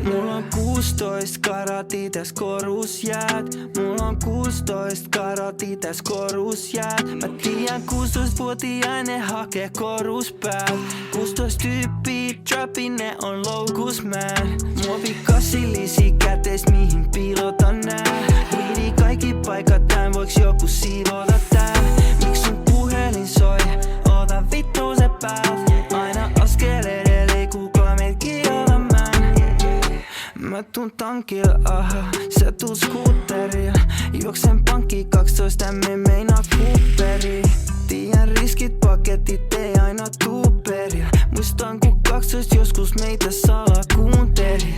Mulla on 16 karati täs korusjäät. Mulla on 16 karati täs korusjäät. Mä tiedän 16-vuotiainen hakee koruspäät. 16 tyyppiä trappi, ne on loukus man. Muovi kassillisi käteis mihin piilotan nää. Viidi kaikki paikat tän, voiks joku siivota tän? Miks sun puhelin soi? Ota vittu se päät. Aina askel edelle, kuka meitä kialamaan. Mä tuun tankilla, aha, sä tuut skuutterilla. Juoksen pankki 12, me meinaa Cooperi. Tiedän riskit, paketit ei aina tuu perillä. Muistan kun 12 joskus meitä salaa kuunteli.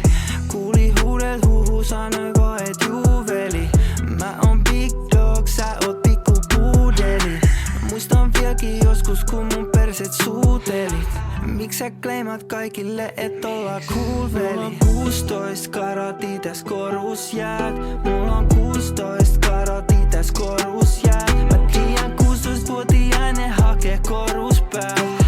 Kuuli huudet huhu, sanoiko et juveli. Mä oon big dog, sä oot pikku puudeli. Muistan vieläkin joskus kun mun perset suutelit. Miks sä kleimat kaikille et olla cool veli? Mulla on 16 karati täs korusjäät. Mulla on 16 karati täs korusjäät. Mä tiedän 16-vuotiainen hakee koruspäät.